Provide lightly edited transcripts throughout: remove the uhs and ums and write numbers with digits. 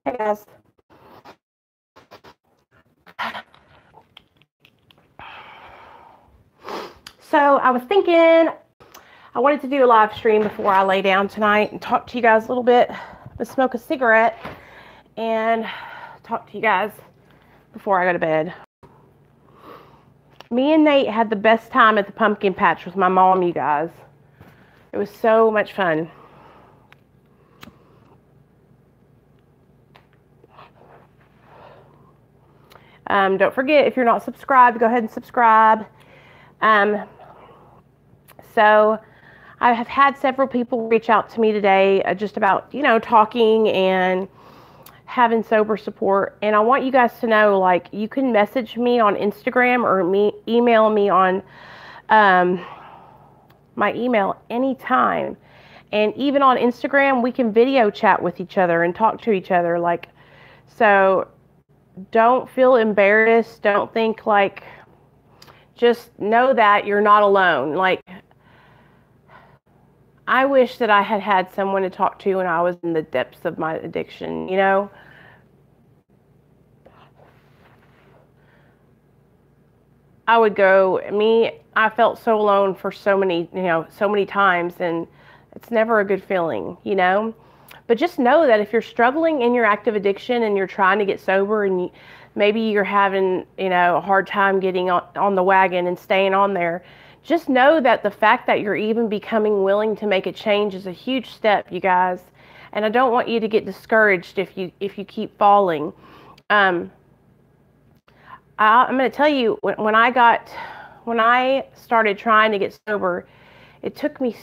Hey guys. So I was thinking I wanted to do a live stream before I lay down tonight and talk to you guys a little bit, but smoke a cigarette and talk to you guys before I go to bed. Me and Nate had the best time at the pumpkin patch with my mom, you guys. It was so much fun. Don't forget, if you're not subscribed, go ahead and subscribe. So I have had several people reach out to me today just about, talking and having sober support. And I want you guys to know, like, you can message me on Instagram or email me on my email anytime. And even on Instagram, we can video chat with each other and talk to each other. Like, so don't feel embarrassed. Don't think like, just know that you're not alone. Like, I wish that I had had someone to talk to when I was in the depths of my addiction, I felt so alone for so many times, and it's never a good feeling, But just know that if you're struggling in your active addiction and you're trying to get sober and maybe you're having, a hard time getting on the wagon and staying on there, just know that the fact that you're even becoming willing to make a change is a huge step, you guys. And I don't want you to get discouraged if you keep falling. I'm going to tell you, when I started trying to get sober, it took me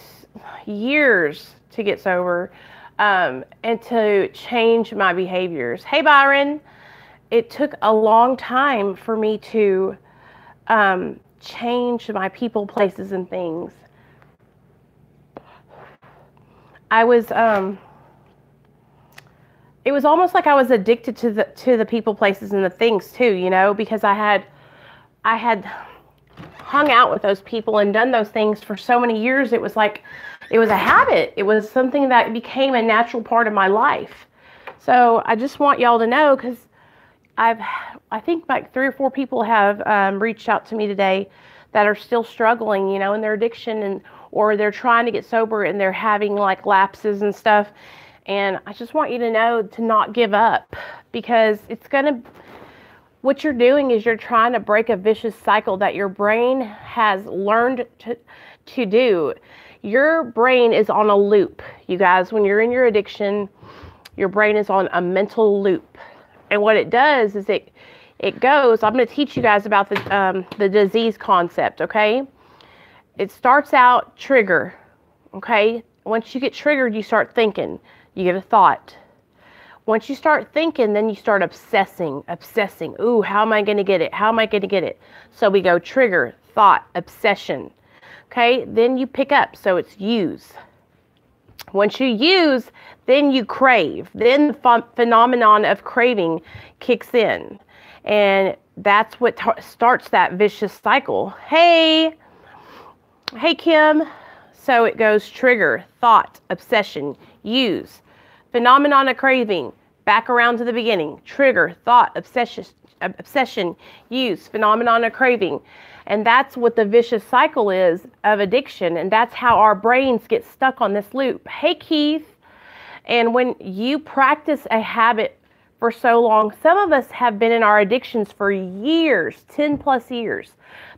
years to get sober and to change my behaviors. Hey, Byron. It took a long time for me to change my people, places, and things. It was almost like I was addicted to the people, places, and the things too, because I had hung out with those people and done those things for so many years. It was like, it was a habit. It was something that became a natural part of my life. So I just want y'all to know, because I think like 3 or 4 people have reached out to me today that are still struggling, in their addiction, or they're trying to get sober and they're having like lapses and stuff. And I just want you to know to not give up, because what you're doing is you're trying to break a vicious cycle that your brain has learned to do. Your brain is on a loop, you guys. When you're in your addiction, your brain is on a mental loop. And what it does is it goes, I'm going to teach you guys about the disease concept, okay? It starts out trigger, okay? Once you get triggered, you start thinking. You get a thought. Once you start thinking, then you start obsessing. Ooh, how am I going to get it? How am I going to get it? So we go trigger, thought, obsession. Okay, then you pick up. So it's use. Once you use, then you crave. Then the phenomenon of craving kicks in. And that's what starts that vicious cycle. Hey, Kim. So it goes trigger, thought, obsession, use. Phenomenon of craving, back around to the beginning. Trigger, thought, obsession, use, phenomenon of craving. And that's what the vicious cycle is of addiction. And that's how our brains get stuck on this loop. Hey, Keith. And when you practice a habit for so long, some of us have been in our addictions for years, 10 plus years.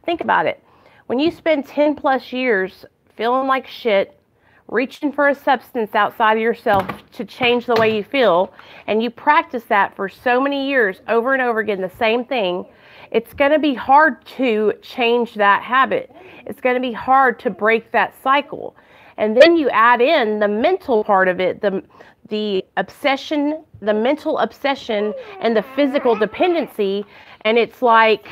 Think about it. When you spend 10 plus years feeling like shit, reaching for a substance outside of yourself to change the way you feel, and you practice that for so many years over and over again, the same thing, it's going to be hard to change that habit. It's going to be hard to break that cycle. And then you add in the mental part of it, the obsession, the mental obsession, and the physical dependency, and it's like,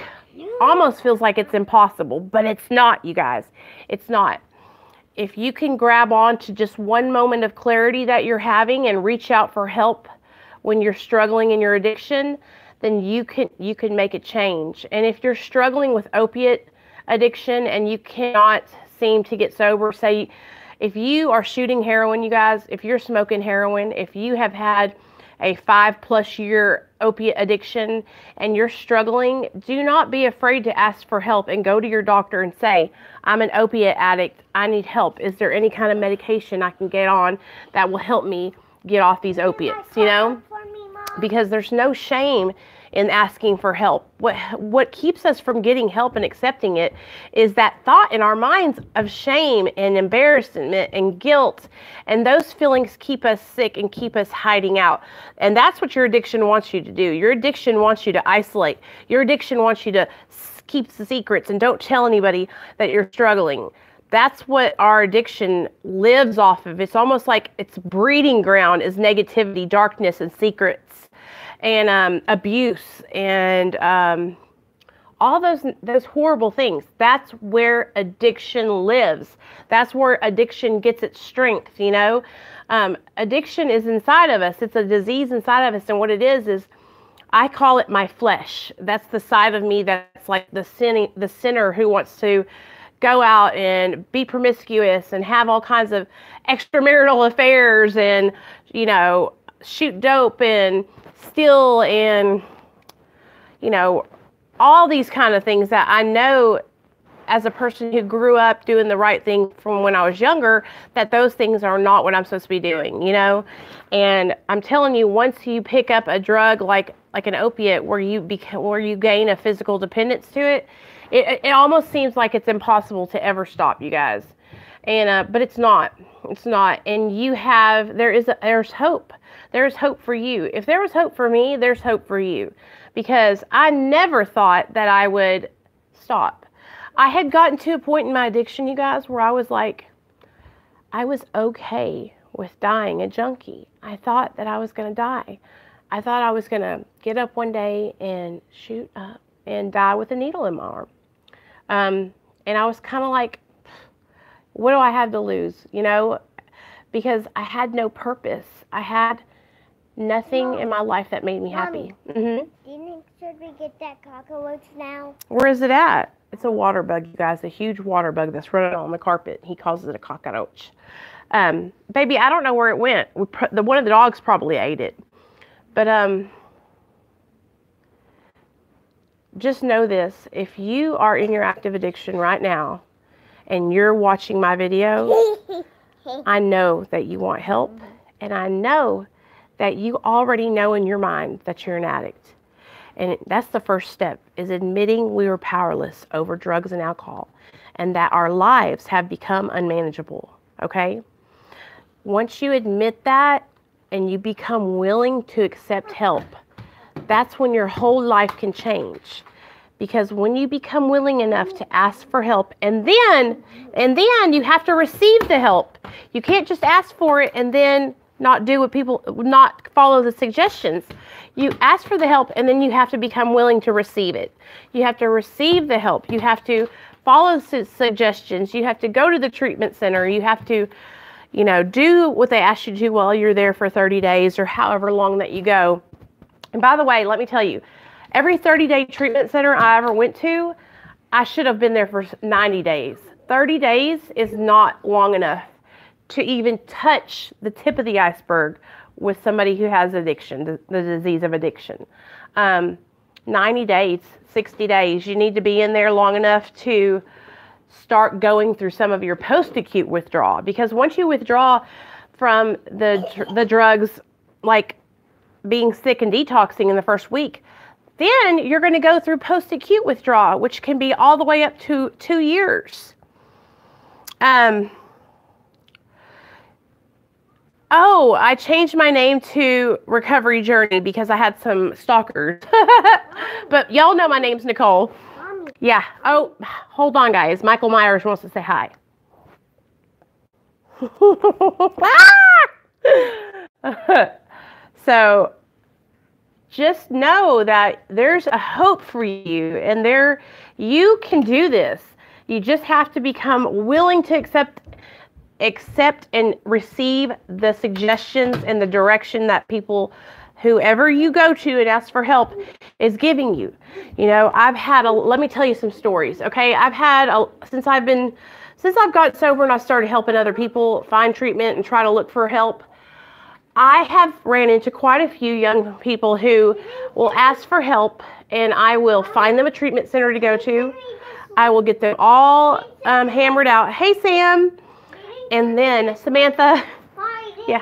almost feels like it's impossible, but it's not, you guys. It's not. If you can grab on to just one moment of clarity that you're having and reach out for help when you're struggling in your addiction, then you can make a change. And if you're struggling with opiate addiction and you cannot seem to get sober, say if you are shooting heroin, you guys, if you're smoking heroin, if you have had a 5+ year opiate addiction and you're struggling, do not be afraid to ask for help and go to your doctor and say, I'm an opiate addict. I need help. Is there any kind of medication I can get on that will help me get off these opiates, you know? Because there's no shame in asking for help. What keeps us from getting help and accepting it is that thought in our minds of shame and embarrassment and guilt, and those feelings keep us sick and keep us hiding out. And that's what your addiction wants you to do. Your addiction wants you to isolate. Your addiction wants you to keep the secrets and don't tell anybody that you're struggling. That's what our addiction lives off of. It's almost like its breeding ground is negativity, darkness, and secrets, and abuse, and all those horrible things. That's where addiction lives. That's where addiction gets its strength, you know? Addiction is inside of us. It's a disease inside of us, and what it is I call it my flesh. That's the side of me that's like the sinner who wants to go out and be promiscuous and have all kinds of extramarital affairs and, you know, shoot dope and steal and, you know, all these kind of things that I know as a person who grew up doing the right thing from when I was younger, that those things are not what I'm supposed to be doing, you know? And I'm telling you, once you pick up a drug like an opiate where you gain a physical dependence to it, it almost seems like it's impossible to ever stop, you guys. And but it's not. It's not. And there's hope. There's hope for you. If there was hope for me, there's hope for you. Because I never thought that I would stop. I had gotten to a point in my addiction, you guys, where I was like, I was okay with dying a junkie. I thought that I was going to die. I thought I was going to get up one day and shoot up and die with a needle in my arm. And I was kind of like, what do I have to lose? You know, because I had no purpose. I had nothing in my life that made me happy. Do you think should we get that cockroach now? Where is it at? It's a water bug, you guys, a huge water bug that's running on the carpet. He calls it a cockroach. Baby, I don't know where it went. One of the dogs probably ate it. But just know this. If you are in your active addiction right now and you're watching my video, I know that you want help. And I know that you already know in your mind that you're an addict. And that's the first step, is admitting we were powerless over drugs and alcohol and that our lives have become unmanageable, okay? Once you admit that and you become willing to accept help, that's when your whole life can change. Because when you become willing enough to ask for help, and then you have to receive the help. You can't just ask for it and then not follow the suggestions. You ask for the help and then you have to become willing to receive it. You have to receive the help. You have to follow suggestions. You have to go to the treatment center. You have to, you know, do what they ask you to do while you're there for 30 days or however long that you go. And by the way, let me tell you, every 30-day treatment center I ever went to, I should have been there for 90 days. 30 days is not long enough to even touch the tip of the iceberg with somebody who has addiction, the disease of addiction. 90 days, 60 days, you need to be in there long enough to start going through some of your post-acute withdrawal. Because once you withdraw from the drugs, like being sick and detoxing in the first week, then you're going to go through post-acute withdrawal, which can be all the way up to 2 years. Oh, I changed my name to Recovery Journey because I had some stalkers. But y'all know my name's Nicole. Mommy. Yeah. Oh, hold on, guys. Michael Myers wants to say hi. So just know that there's a hope for you, and you can do this. You just have to become willing to accept and receive the suggestions and the direction that whoever you go to and ask for help is giving you. You know, let me tell you some stories, okay? Since I've gotten sober and I started helping other people find treatment and try to look for help, I have ran into quite a few young people who will ask for help, and I will find them a treatment center to go to. I will get them all hammered out. Hey, Sam. And then Samantha. Hi, Yeah.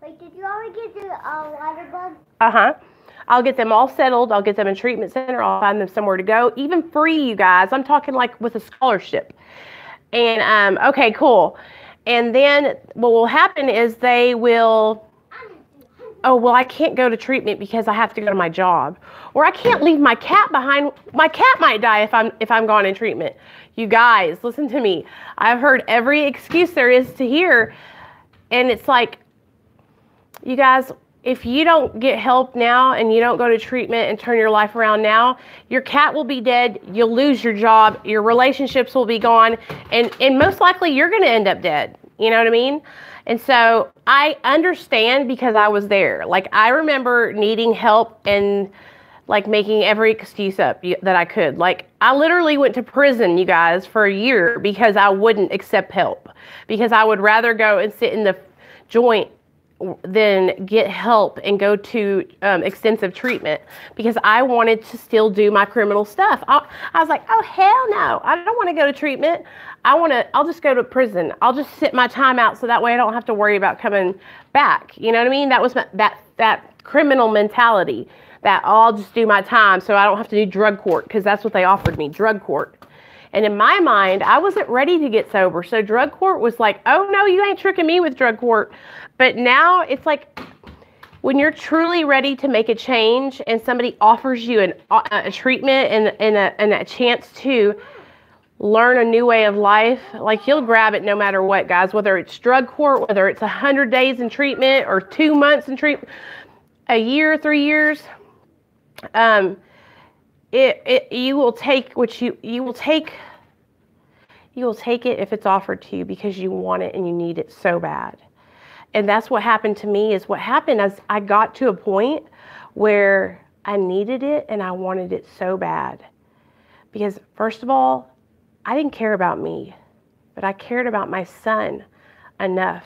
Wait, did you already get the water bug? Uh-huh. I'll get them all settled. I'll get them in treatment center. I'll find them somewhere to go. Even free, you guys. I'm talking like with a scholarship. And, okay, cool. And then what will happen is they will, oh, well, I can't go to treatment because I have to go to my job. Or I can't leave my cat behind. My cat might die if I'm gone in treatment. You guys, listen to me. I've heard every excuse there is to hear. And it's like, you guys, if you don't get help now and you don't go to treatment and turn your life around now, your cat will be dead, you'll lose your job, your relationships will be gone, and most likely you're going to end up dead. You know what I mean? And so I understand because I was there. Like, I remember needing help and like making every excuse up that I could. Like, I literally went to prison, you guys, for a year because I wouldn't accept help, because I would rather go and sit in the joint than get help and go to extensive treatment, because I wanted to still do my criminal stuff. I was like, oh, hell no, I don't want to go to treatment. I'll just go to prison. I'll just sit my time out so that way I don't have to worry about coming back. You know what I mean? That was that criminal mentality, that I'll just do my time so I don't have to do drug court, because that's what they offered me, drug court. And in my mind, I wasn't ready to get sober. So drug court was like, oh, no, you ain't tricking me with drug court. But now it's like, when you're truly ready to make a change and somebody offers you a treatment and a chance to learn a new way of life, like, you'll grab it no matter what, guys, whether it's drug court, whether it's 100 days in treatment or 2 months in treatment, a year, 3 years. You will take it if it's offered to you, because you want it and you need it so bad. And that's what happened to me. Is what happened as I got to a point where I needed it and I wanted it so bad. Because first of all, I didn't care about me, but I cared about my son enough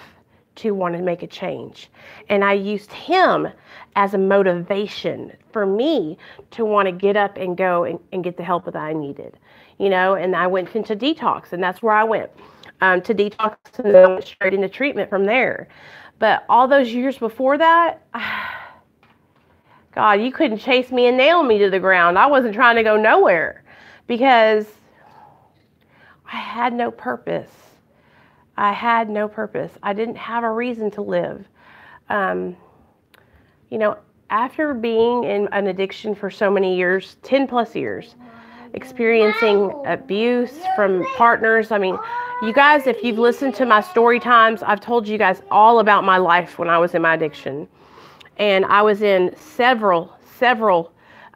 to want to make a change. And I used him as a motivation for me to want to get up and go and get the help that I needed, you know. And I went into detox, and that's where I went to detox, and then I went straight into treatment from there. But all those years before that, God, you couldn't chase me and nail me to the ground. I wasn't trying to go nowhere, because I had no purpose. I had no purpose. I didn't have a reason to live. You know, after being in an addiction for so many years, 10 plus years, experiencing abuse from partners. I mean, you guys, if you've listened to my story times, I've told you guys all about my life when I was in my addiction. And I was in several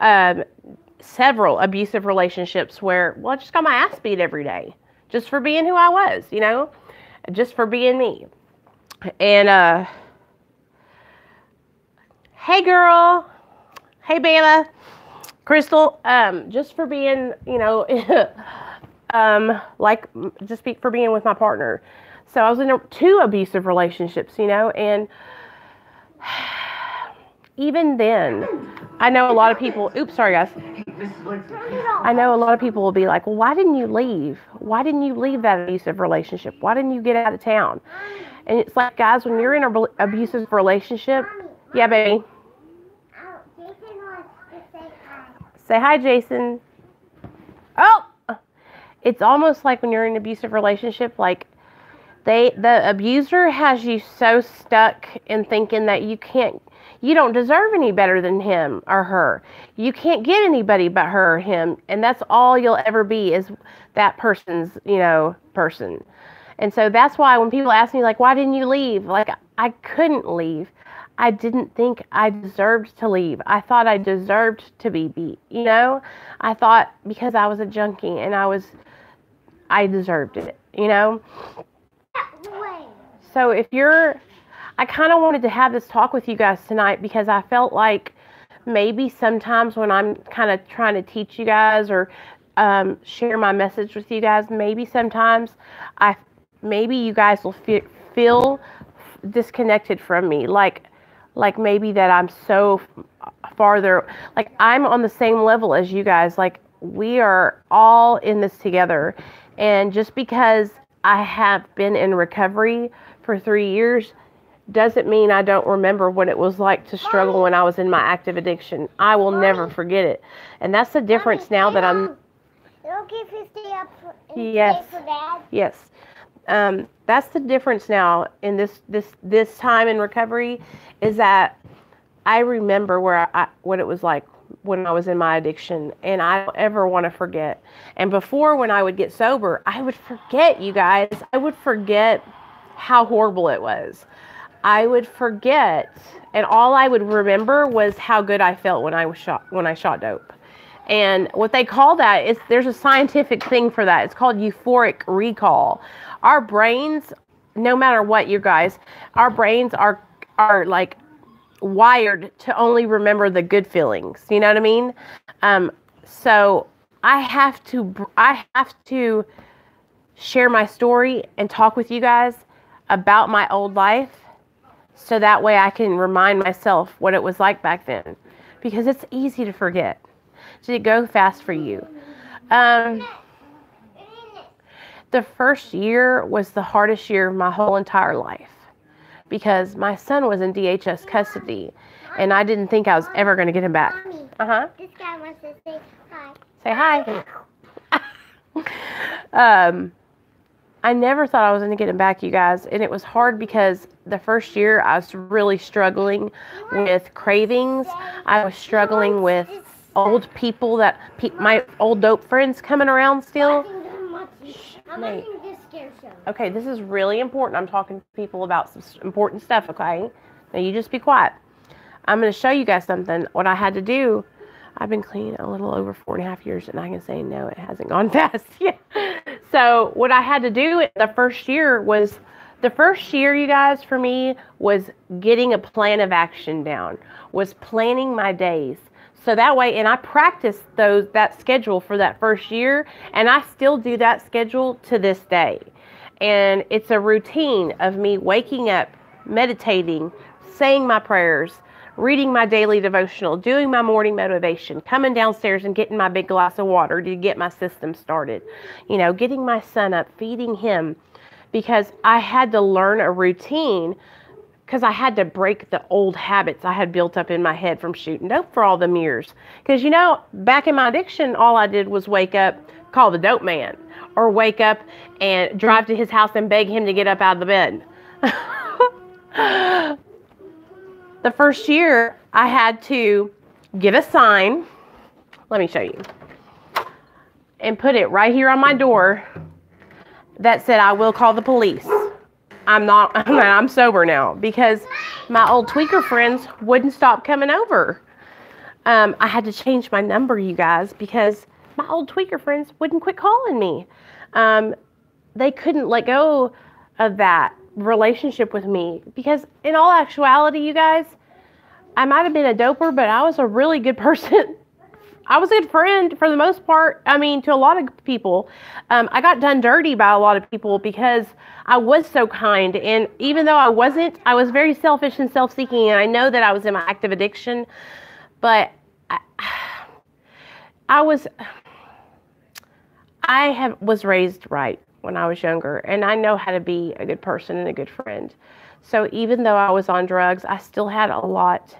abusive relationships where, well, I just got my ass beat every day just for being who I was, you know, just for being me. And, hey girl, hey Bama, Crystal, just for being, you know, for being with my partner. So I was in 2 abusive relationships, you know, and even then, I know a lot of people, oops, sorry guys. I know a lot of people will be like, well, why didn't you leave? Why didn't you leave that abusive relationship? Why didn't you get out of town? And it's like, guys, when you're in an abusive relationship, yeah, baby. Jason wants to say hi. Say hi, Jason. Oh, it's almost like when you're in an abusive relationship, like the abuser has you so stuck in thinking that you don't deserve any better than him or her. You can't get anybody but her or him. And that's all you'll ever be, is that person's, you know, person. And so that's why when people ask me, like, why didn't you leave? Like, I couldn't leave. I didn't think I deserved to leave. I thought I deserved to be beat, you know? I thought because I was a junkie and I deserved it, you know? So I kind of wanted to have this talk with you guys tonight, because I felt like maybe sometimes when I'm kind of trying to teach you guys or share my message with you guys, maybe sometimes maybe you guys will feel disconnected from me. Like maybe that I'm so farther, like I'm on the same level as you guys. Like we are all in this together. And just because I have been in recovery for 3 years doesn't mean I don't remember what it was like to struggle when I was in my active addiction. I will never forget it. And that's the difference now that I'm... Okay if you stay up and Yes. stay for Dad? Yes. That's the difference now in this time in recovery, is that I remember what it was like when I was in my addiction, and I don't ever want to forget. And before, when I would get sober, I would forget, you guys. I would forget how horrible it was. I would forget, and all I would remember was how good I felt when I shot dope. And what they call that is, there's a scientific thing for that. It's called euphoric recall. Our brains, no matter what, you guys, our brains are like wired to only remember the good feelings. You know what I mean? So I have to share my story and talk with you guys about my old life, so that way I can remind myself what it was like back then, because it's easy to forget. Did it go fast for you? The first year was the hardest year of my whole entire life, because my son was in DHS custody, and I didn't think I was ever going to get him back. Mommy, this guy wants to say hi. Say hi. I never thought I was going to get him back, you guys. And it was hard because the first year I was really struggling with cravings. I was struggling with old people my old dope friends coming around still. I'm this scare show. Okay, this is really important. I'm talking to people about some important stuff, okay? Now you just be quiet. I'm going to show you guys something. What I had to do, I've been clean a little over 4.5 years, and I can say, no, it hasn't gone fast yet. So what I had to do the first year, you guys, for me, was getting a plan of action down, was planning my days. So that way, and I practiced that schedule for that first year, and I still do that schedule to this day. And it's a routine of me waking up, meditating, saying my prayers, reading my daily devotional, doing my morning motivation, coming downstairs and getting my big glass of water to get my system started. You know, getting my son up, feeding him, because I had to learn a routine, because I had to break the old habits I had built up in my head from shooting dope for all them years. Because, you know, back in my addiction, all I did was wake up, call the dope man, or wake up and drive to his house and beg him to get up out of the bed. The first year, I had to get a sign. Let me show you. And put it right here on my door that said, I will call the police. I'm sober now, because my old tweaker friends wouldn't stop coming over. I had to change my number, you guys, because my old tweaker friends wouldn't quit calling me. They couldn't let go of that relationship with me, because in all actuality, you guys, I might have been a doper, but I was a really good person. I was a good friend for the most part. I mean, to a lot of people. I got done dirty by a lot of people because I was so kind. And even though I wasn't, I was very selfish and self-seeking. And I know that I was in my active addiction. But I was raised right when I was younger. And I know how to be a good person and a good friend. So even though I was on drugs, I still had a lot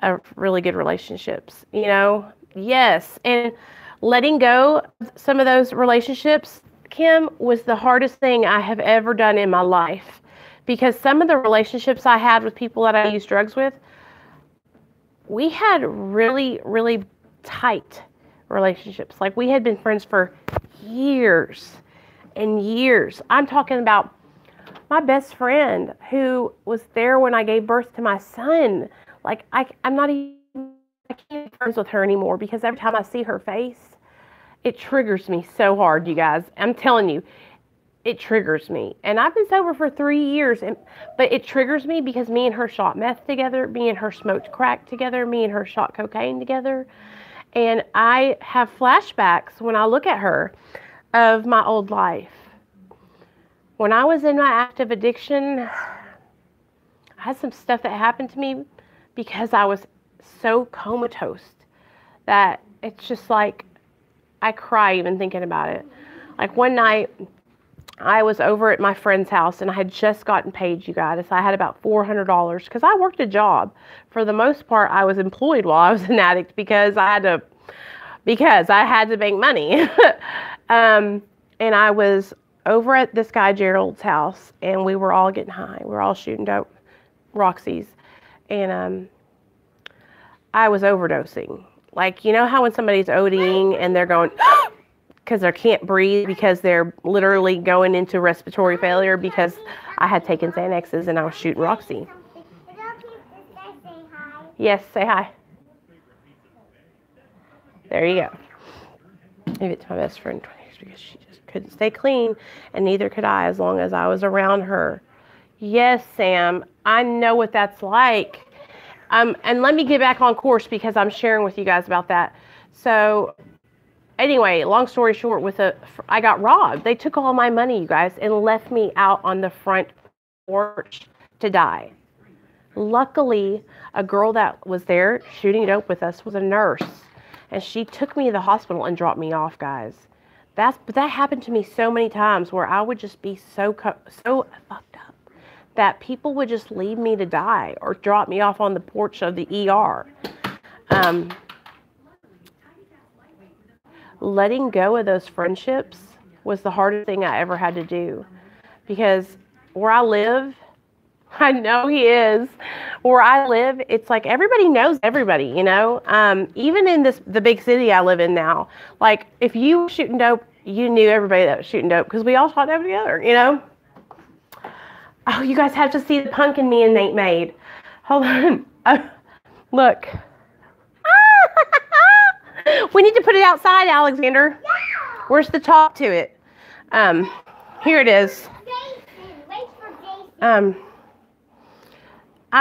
of really good relationships, you know? Yes, and letting go of some of those relationships, Kim, was the hardest thing I have ever done in my life, because some of the relationships I had with people that I used drugs with, we had really, really tight relationships. Like, we had been friends for years and years. I'm talking about my best friend who was there when I gave birth to my son. Like, I can't be friends with her anymore, because every time I see her face, it triggers me so hard, you guys. I'm telling you, it triggers me. And I've been sober for 3 years, but it triggers me because me and her shot meth together, me and her smoked crack together, me and her shot cocaine together. And I have flashbacks when I look at her of my old life. When I was in my active addiction, I had some stuff that happened to me because I was so comatose that it's just like I cry even thinking about it. Like one night I was over at my friend's house and I had just gotten paid, you guys. I had about $400 because I worked a job. For the most part, I was employed while I was an addict because I had to make money. And I was over at this guy Gerald's house and we were all getting high. We were all shooting dope, Roxy's. And I was overdosing. Like, you know how when somebody's ODing and they're going because they can't breathe because they're literally going into respiratory failure because I had taken Xanaxes and I was shooting Roxy. Yes, say hi. There you go. Give it to my best friend because she just couldn't stay clean and neither could I as long as I was around her. Yes, Sam, I know what that's like. And let me get back on course because I'm sharing with you guys about that. So anyway, long story short, I got robbed. They took all my money, you guys, and left me out on the front porch to die. Luckily, a girl that was there shooting dope with us was a nurse, and she took me to the hospital and dropped me off, guys. But that happened to me so many times where I would just be so fucked up that people would just leave me to die or drop me off on the porch of the ER. Letting go of those friendships was the hardest thing I ever had to do because where I live, I know he is. Where I live, it's like everybody knows everybody, you know? Even in the big city I live in now, like if you were shooting dope, you knew everybody that was shooting dope because we all shot dope together, you know? Oh, you guys have to see the pumpkin me and Nate made. Hold on. Look. We need to put it outside, Alexander. Where's the top to it? Here it is. I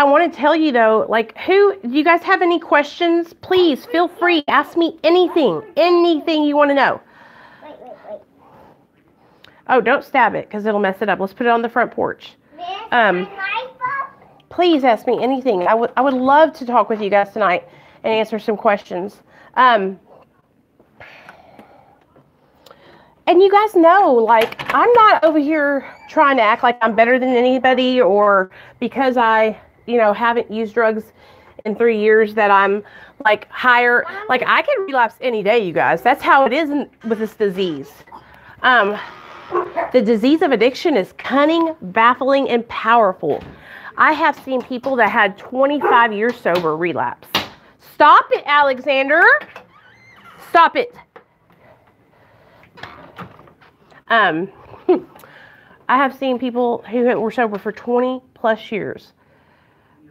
want to tell you though, like, do you guys have any questions? Please feel free. Ask me anything you want to know. Wait. Oh, don't stab it because it'll mess it up. Let's put it on the front porch. Please ask me anything. I would love to talk with you guys tonight and answer some questions. And you guys know, like, I'm not over here trying to act like I'm better than anybody or because I, haven't used drugs in 3 years that I'm like higher. Like, I can relapse any day, you guys. That's how it is with this disease. The disease of addiction is cunning, baffling, and powerful. I have seen people that had 25 years sober relapse. Stop it, Alexander. Stop it. I have seen people who were sober for 20 plus years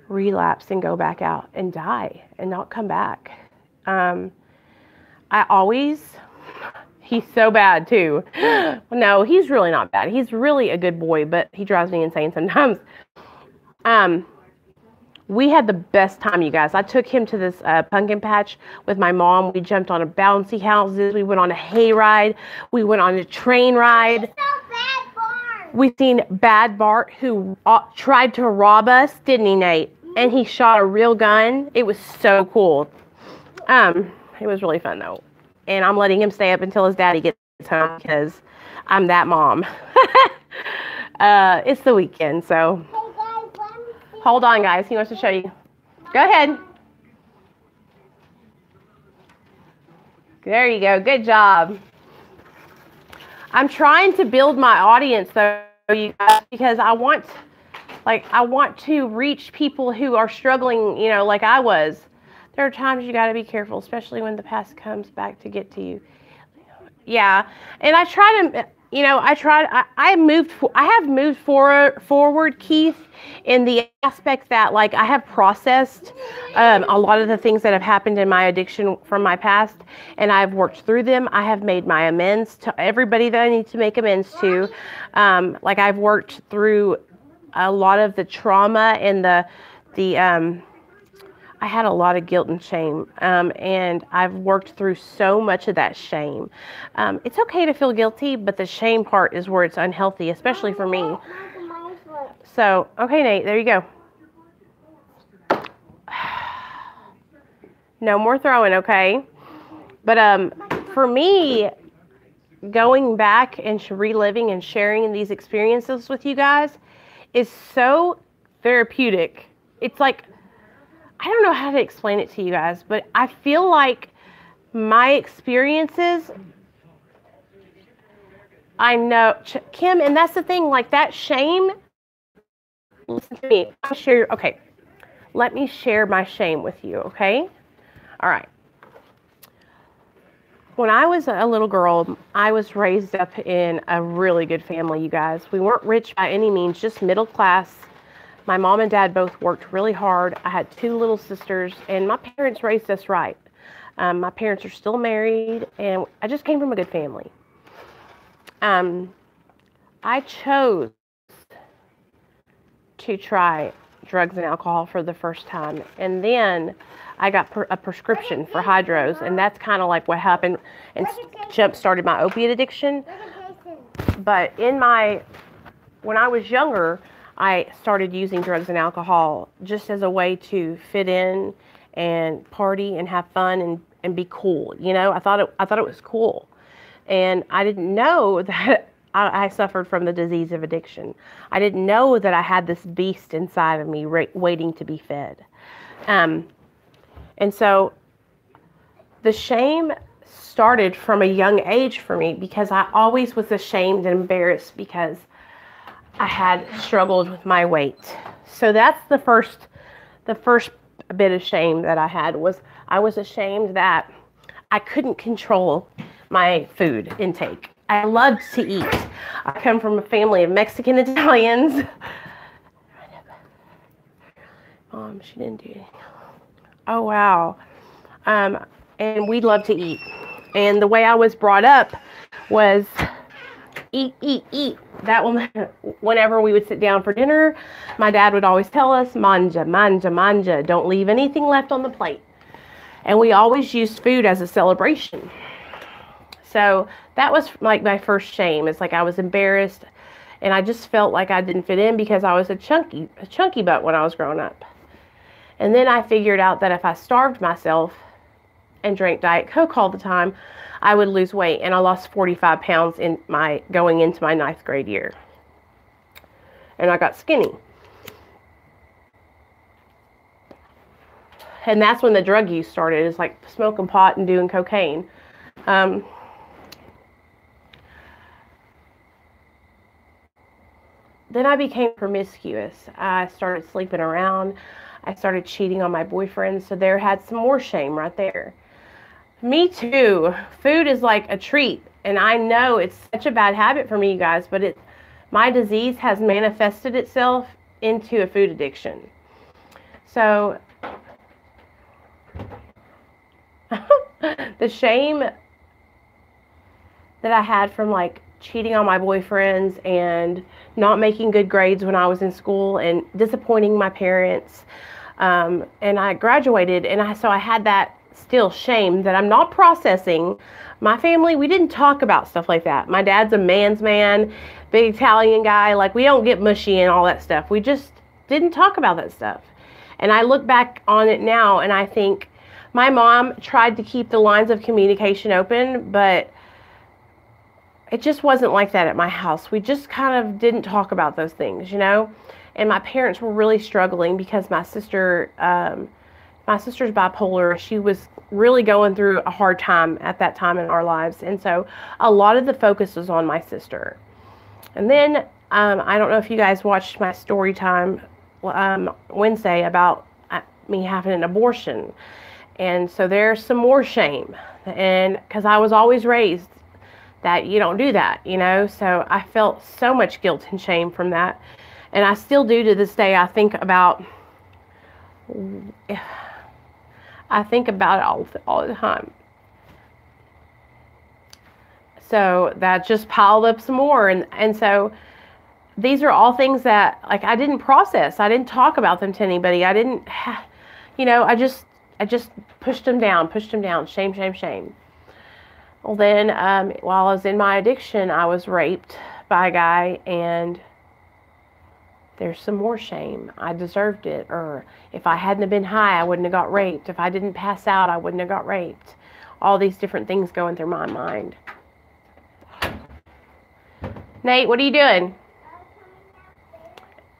relapse and go back out and die and not come back. He's so bad too. No, he's really not bad. He's really a good boy, but he drives me insane sometimes. We had the best time, you guys. I took him to this pumpkin patch with my mom. We jumped on a bouncy houses. We went on a hay ride. We went on a train ride. We seen Bad Bart, who tried to rob us, didn't he, Nate? And he shot a real gun. It was so cool. It was really fun, though. And I'm letting him stay up until his daddy gets home because I'm that mom. It's the weekend, so. Hold on, guys. He wants to show you. Go ahead. There you go. Good job. I'm trying to build my audience, though, you guys, because I want to reach people who are struggling, like I was. There are times you got to be careful, especially when the past comes back to get to you. Yeah, and I try to, I have moved forward, Keith, in the aspect that, like, I have processed a lot of the things that have happened in my addiction from my past, and I've worked through them. I have made my amends to everybody that I need to make amends to. Like, I've worked through a lot of the trauma and I had a lot of guilt and shame, and I've worked through so much of that shame. It's okay to feel guilty, but the shame part is where it's unhealthy, especially for me. So, okay, Nate, there you go. No more throwing, okay? But for me, going back and reliving and sharing these experiences with you guys is so therapeutic. It's like, I don't know how to explain it to you guys, but I feel like my experiences, I know, Kim, and that's the thing, like that shame, listen to me, okay, let me share my shame with you, okay? All right. When I was a little girl, I was raised up in a really good family, you guys. We weren't rich by any means, just middle class. My mom and dad both worked really hard. I had 2 little sisters, and my parents raised us right. My parents are still married, and I just came from a good family. I chose to try drugs and alcohol for the first time, and then I got a prescription for hydros, and that's kind of like what happened and jump-started my opiate addiction. But when I was younger, I started using drugs and alcohol just as a way to fit in and party and have fun and be cool. You know, I thought it was cool, and I didn't know that I suffered from the disease of addiction. I didn't know that I had this beast inside of me waiting to be fed. And so the shame started from a young age for me because I always was ashamed and embarrassed because I had struggled with my weight. So that's the first bit of shame that I had was I was ashamed that I couldn't control my food intake. I loved to eat. I come from a family of Mexican Italians. Mom, she didn't do anything. Oh, wow. And we love to eat. And the way I was brought up was eat, eat, eat. That one, whenever we would sit down for dinner, my dad would always tell us, manja, manja, manja. Don't leave anything left on the plate. And we always used food as a celebration. So that was like my first shame. It's like I was embarrassed, and I just felt like I didn't fit in because I was a chunky butt when I was growing up. And then I figured out that if I starved myself and drank Diet Coke all the time, I would lose weight. And I lost 45 pounds going into my 9th grade year. And I got skinny. And that's when the drug use started. It's like smoking pot and doing cocaine. Then I became promiscuous. I started sleeping around. I started cheating on my boyfriend, so there had some more shame right there. Me too. Food is like a treat, and I know it's such a bad habit for me, you guys, but my disease has manifested itself into a food addiction. So the shame that I had from like cheating on my boyfriends and not making good grades when I was in school and disappointing my parents. And I graduated, and so I had that still shame that I'm not processing. My family, we didn't talk about stuff like that. My dad's a man's man, big Italian guy. Like, we don't get mushy and all that stuff. We just didn't talk about that stuff. And I look back on it now, and I think my mom tried to keep the lines of communication open, but it just wasn't like that at my house. We just kind of didn't talk about those things, you know? And my parents were really struggling because my sister's bipolar. She was really going through a hard time at that time in our lives. And so a lot of the focus was on my sister. And then, I don't know if you guys watched my story time Wednesday about me having an abortion. And so there's some more shame. And because I was always raised that you don't do that, you know? So I felt so much guilt and shame from that. And I still do to this day. I think about it all the time. So that just piled up some more. And so these are all things that, like, I didn't process. I didn't talk about them to anybody. I didn't, I just pushed them down, shame, shame, shame. Well, then, while I was in my addiction, I was raped by a guy, and there's some more shame. I deserved it. Or if I hadn't have been high, I wouldn't have got raped. If I didn't pass out, I wouldn't have got raped. All these different things going through my mind. Nate, what are you doing?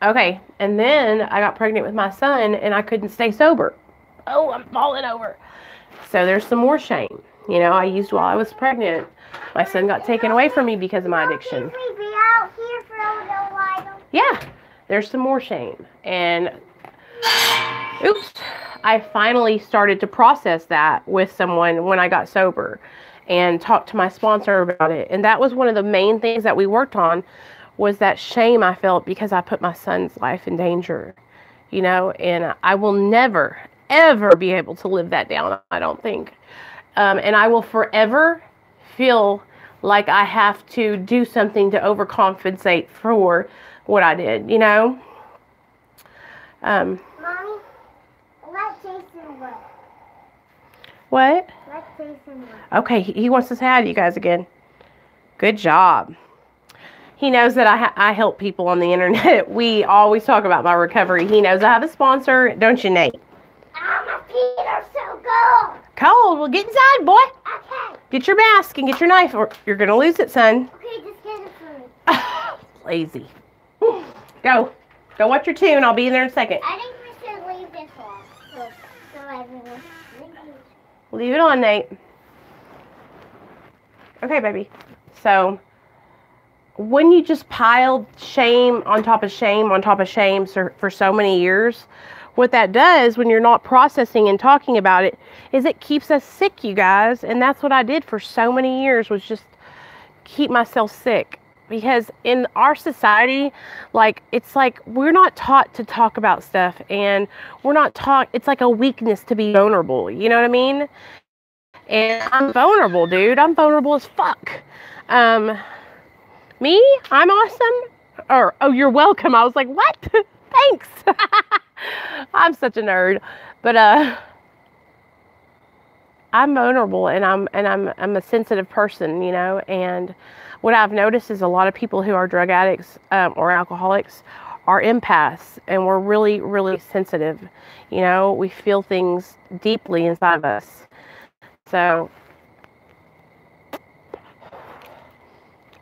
Okay, and then I got pregnant with my son, and I couldn't stay sober. Oh, I'm falling over. So there's some more shame. You know, I used while I was pregnant. My son got taken away from me because of my addiction. Yeah, there's some more shame. And, oops, I finally started to process that with someone when I got sober and talked to my sponsor about it. And that was one of the main things that we worked on, was that shame I felt because I put my son's life in danger, you know, and I will never, ever be able to live that down, I don't think. And I will forever feel like I have to do something to overcompensate for what I did, you know? Mommy, let Jason look. What? Let Jason look. Okay, he wants to say hi to you guys again. Good job. He knows that I help people on the internet. We always talk about my recovery. He knows I have a sponsor, don't you, Nate? My feet are so cold. Cold? Well, get inside, boy. Okay. Get your mask and get your knife, or you're going to lose it, son. Okay, just get it for me. Lazy. Go. Go watch your tune. I'll be in there in a second. I think we should leave this on. So everyone. Leave it on, Nate. Okay, baby. So, when you just piled shame on top of shame on top of shame for so many years, what that does when you're not processing and talking about it is it keeps us sick, you guys. And that's what I did for so many years, was just keep myself sick. Because in our society, like, it's like we're not taught to talk about stuff, and we're not taught, it's like a weakness to be vulnerable, you know what I mean? And I'm vulnerable, dude. I'm vulnerable as fuck. Me? I'm awesome? Or, oh, you're welcome. I was like, what? Thanks. I'm such a nerd. But I'm vulnerable, and I'm a sensitive person, you know. And what I've noticed is a lot of people who are drug addicts or alcoholics are empaths, and we're really, really sensitive. You know, we feel things deeply inside of us. So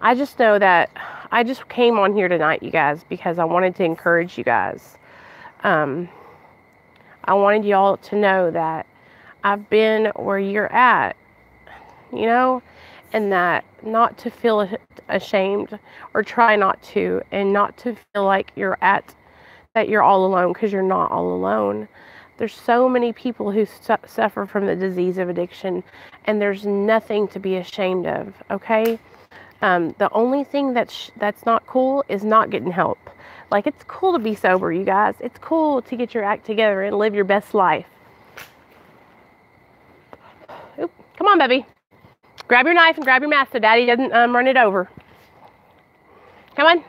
I just know that I just came on here tonight, you guys, because I wanted to encourage you guys. I wanted y'all to know that I've been where you're at, you know, and that not to feel ashamed, or try not to, and not to feel like that you're all alone, because you're not all alone. There's so many people who suffer from the disease of addiction, and there's nothing to be ashamed of, okay? The only thing that's not cool is not getting help. Like, it's cool to be sober, you guys. It's cool to get your act together and live your best life. Oop, come on, baby. Grab your knife and grab your mask so Daddy doesn't run it over. Come on.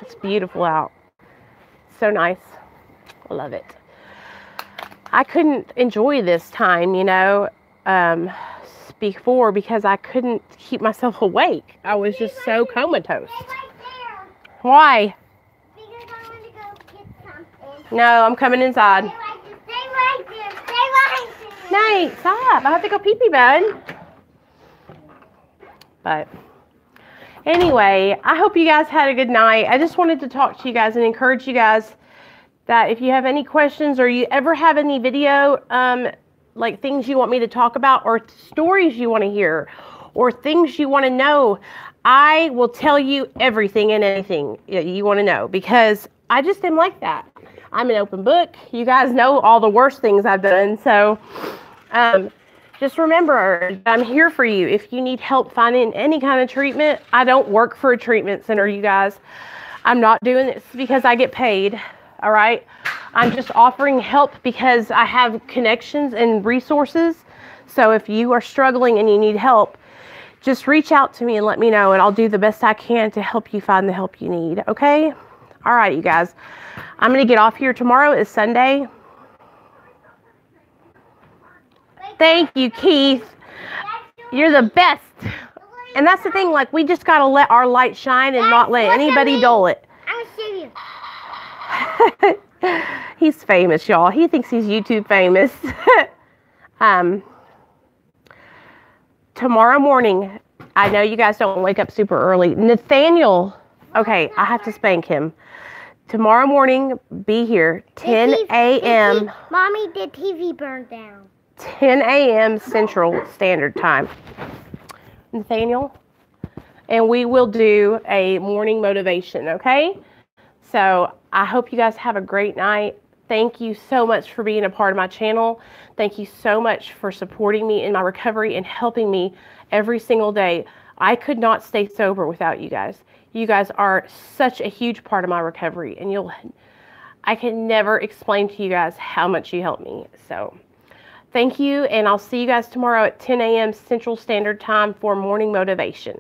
It's beautiful out. So nice. I love it. I couldn't enjoy this time, you know, before, because I couldn't keep myself awake. I was just so comatose. Stay right there. Why? Because I want to go get something. No, I'm coming inside. Stay right there. Stay right there. Nate, stop. I have to go pee-pee, bud. But anyway, I hope you guys had a good night. I just wanted to talk to you guys and encourage you guys that if you have any questions, or you ever have any video, like things you want me to talk about, or stories you want to hear, or things you want to know, I will tell you everything and anything you want to know, because I just am like that. I'm an open book. You guys know all the worst things I've done. So just remember, I'm here for you. If you need help finding any kind of treatment, I don't work for a treatment center, you guys. I'm not doing this because I get paid. All right. I'm just offering help because I have connections and resources. So if you are struggling and you need help, just reach out to me and let me know, and I'll do the best I can to help you find the help you need. Okay. All right, you guys. I'm going to get off here. Tomorrow is Sunday. Thank you, Keith. You're the best. And that's the thing, like, we just got to let our light shine and not let anybody dull it. Xavier. He's famous, y'all. He thinks he's YouTube famous. Tomorrow morning, I know you guys don't wake up super early. Nathaniel, okay, I have to spank him. Tomorrow morning, be here, 10 a.m. Mommy, the TV burned down. 10 a.m. Central Standard Time. Nathaniel, and we will do a morning motivation, okay? So I hope you guys have a great night. Thank you so much for being a part of my channel. Thank you so much for supporting me in my recovery and helping me every single day. I could not stay sober without you guys. You guys are such a huge part of my recovery, and I can never explain to you guys how much you help me. So thank you, and I'll see you guys tomorrow at 10 a.m. Central Standard Time for morning motivation.